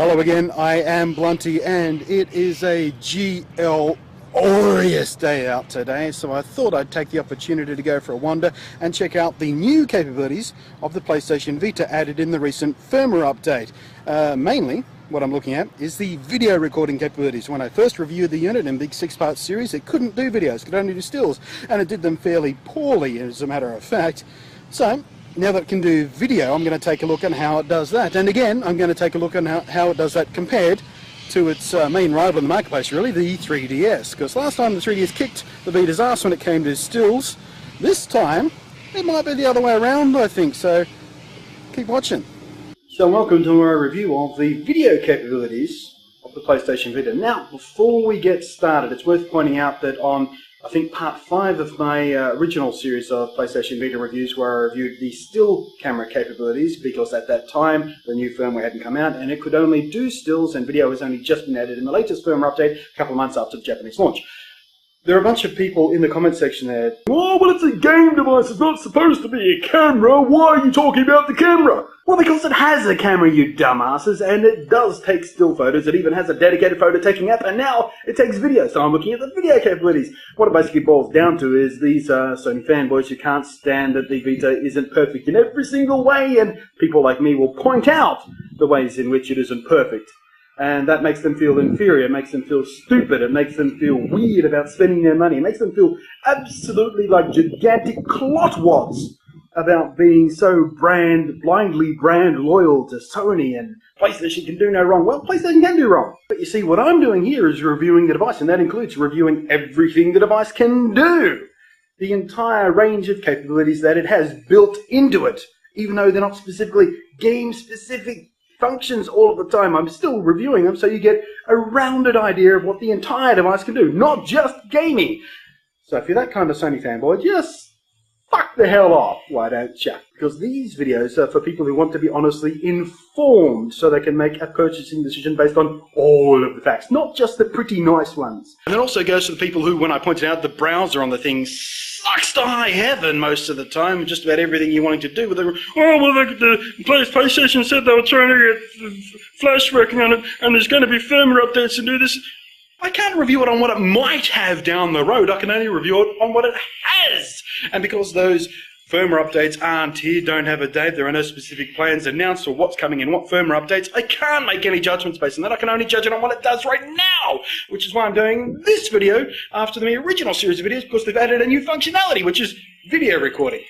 Hello again, I am Blunty and it is a glorious day out today, so I thought I'd take the opportunity to go for a wander and check out the new capabilities of the PlayStation Vita added in the recent firmware update. Mainly, what I'm looking at is the video recording capabilities. When I first reviewed the unit in Big 6-part series, it couldn't do videos, it could only do stills, and it did them fairly poorly as a matter of fact. So, now that it can do video, I'm going to take a look at how it does that. And again, I'm going to take a look at how it does that compared to its main rival in the marketplace, really, the 3DS. Because last time the 3DS kicked the Vita's ass when it came to stills. This time, it might be the other way around, I think. So, keep watching. So welcome to our review of the video capabilities of the PlayStation Vita. Now, before we get started, it's worth pointing out that on I think part 5 of my original series of PlayStation Vita reviews, where I reviewed the still camera capabilities, because at that time the new firmware hadn't come out and it could only do stills, and video has only just been added in the latest firmware update a couple of months after the Japanese launch. There are a bunch of people in the comment section there, "Oh, well, it's a game device, it's not supposed to be a camera, why are you talking about the camera?" Well, because it has a camera, you dumbasses, and it does take still photos. It even has a dedicated photo-taking app, and now it takes video, so I'm looking at the video capabilities. What it basically boils down to is these Sony fanboys who can't stand that the Vita isn't perfect in every single way, and people like me will point out the ways in which it isn't perfect. And that makes them feel inferior, it makes them feel stupid, it makes them feel weird about spending their money, it makes them feel absolutely like gigantic clotwads about being so blindly brand loyal to Sony, and PlayStation can do no wrong. Well, PlayStation can do wrong. But you see, what I'm doing here is reviewing the device, and that includes reviewing everything the device can do. The entire range of capabilities that it has built into it, even though they're not specifically game-specific functions all of the time. I'm still reviewing them so you get a rounded idea of what the entire device can do, not just gaming. So if you're that kind of Sony fanboy, just fuck the hell off, why don't you? Because these videos are for people who want to be honestly informed so they can make a purchasing decision based on all of the facts, not just the pretty nice ones. And it also goes to the people who, when I pointed out the browser on the thing, sucks to high heaven most of the time, just about everything you're wanting to do with it. "Oh, well, the PlayStation said they were trying to get Flash working on it, and there's going to be firmware updates to do this." I can't review it on what it might have down the road. I can only review it on what it has. And because those firmware updates aren't here, don't have a date, there are no specific plans announced or what's coming in what firmware updates, I can't make any judgments based on that. I can only judge it on what it does right now, which is why I'm doing this video after the original series of videos, because they've added a new functionality, which is video recording.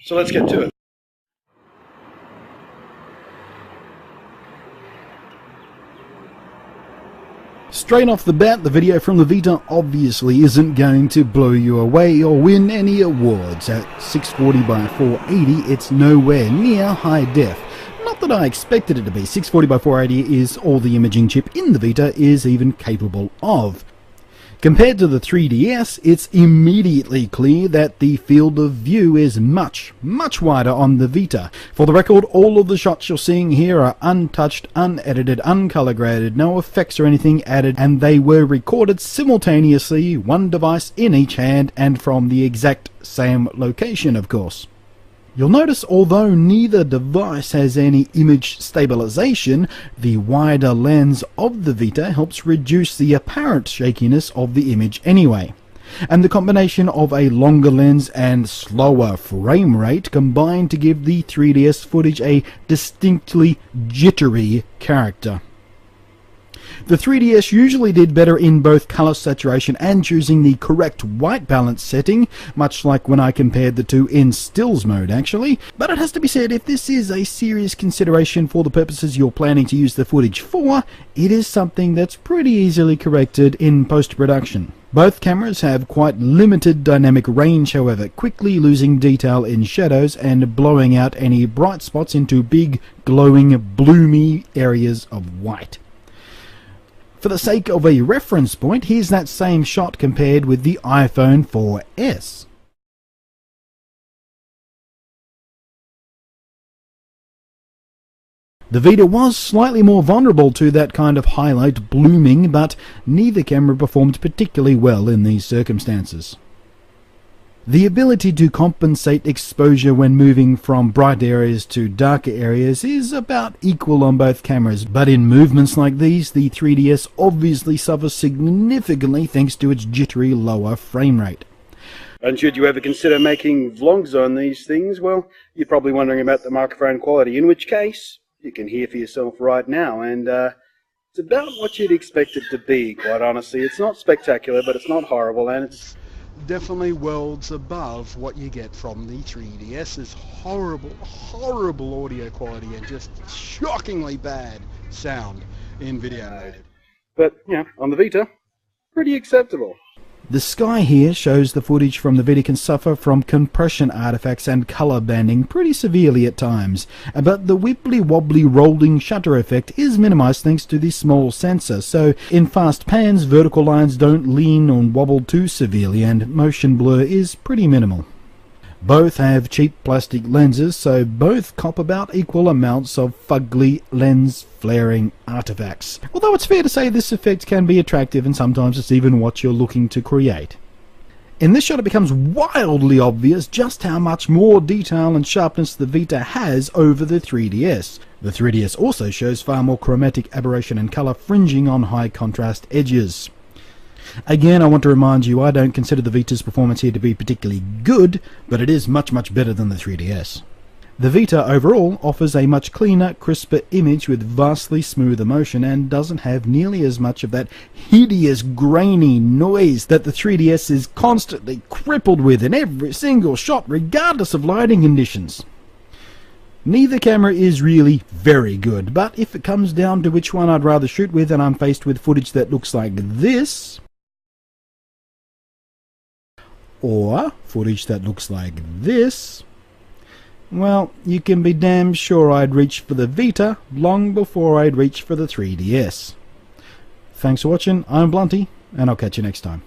So let's get to it. Straight off the bat, the video from the Vita obviously isn't going to blow you away or win any awards. At 640 by 480, it's nowhere near high def. Not that I expected it to be. 640 by 480 is all the imaging chip in the Vita is even capable of. Compared to the 3DS, it's immediately clear that the field of view is much wider on the Vita. For the record, all of the shots you're seeing here are untouched, unedited, uncolor graded, no effects or anything added, and they were recorded simultaneously, one device in each hand, and from the exact same location, of course. You'll notice, although neither device has any image stabilization, the wider lens of the Vita helps reduce the apparent shakiness of the image anyway. And the combination of a longer lens and slower frame rate combine to give the 3DS footage a distinctly jittery character. The 3DS usually did better in both color saturation and choosing the correct white balance setting, much like when I compared the two in stills mode actually, but it has to be said, if this is a serious consideration for the purposes you're planning to use the footage for, it is something that's pretty easily corrected in post-production. Both cameras have quite limited dynamic range, however, quickly losing detail in shadows and blowing out any bright spots into big, glowing, bloomy areas of white. For the sake of a reference point, here's that same shot compared with the iPhone 4S. The Vita was slightly more vulnerable to that kind of highlight blooming, but neither camera performed particularly well in these circumstances. The ability to compensate exposure when moving from bright areas to darker areas is about equal on both cameras, but in movements like these, the 3DS obviously suffers significantly thanks to its jittery lower frame rate. And should you ever consider making vlogs on these things, well, you're probably wondering about the microphone quality, in which case, you can hear for yourself right now, and it's about what you'd expect it to be, quite honestly. It's not spectacular, but it's not horrible, and it's definitely worlds above what you get from the 3DS. It's horrible audio quality and just shockingly bad sound in video mode. But, yeah, on the Vita, pretty acceptable. The sky here shows the footage from the Vita can suffer from compression artifacts and colour banding pretty severely at times, but the wibbly-wobbly rolling shutter effect is minimised thanks to the small sensor, so in fast pans vertical lines don't lean or wobble too severely and motion blur is pretty minimal. Both have cheap plastic lenses, so both cop about equal amounts of fugly lens flaring artifacts. Although it's fair to say this effect can be attractive and sometimes it's even what you're looking to create. In this shot it becomes wildly obvious just how much more detail and sharpness the Vita has over the 3DS. The 3DS also shows far more chromatic aberration and colour fringing on high contrast edges. Again, I want to remind you I don't consider the Vita's performance here to be particularly good, but it is much better than the 3DS. The Vita overall offers a much cleaner, crisper image with vastly smoother motion and doesn't have nearly as much of that hideous grainy noise that the 3DS is constantly crippled with in every single shot regardless of lighting conditions. Neither camera is really very good, but if it comes down to which one I'd rather shoot with and I'm faced with footage that looks like this, or footage that looks like this, well, you can be damn sure I'd reach for the Vita long before I'd reach for the 3DS. Thanks for watching, I'm Blunty, and I'll catch you next time.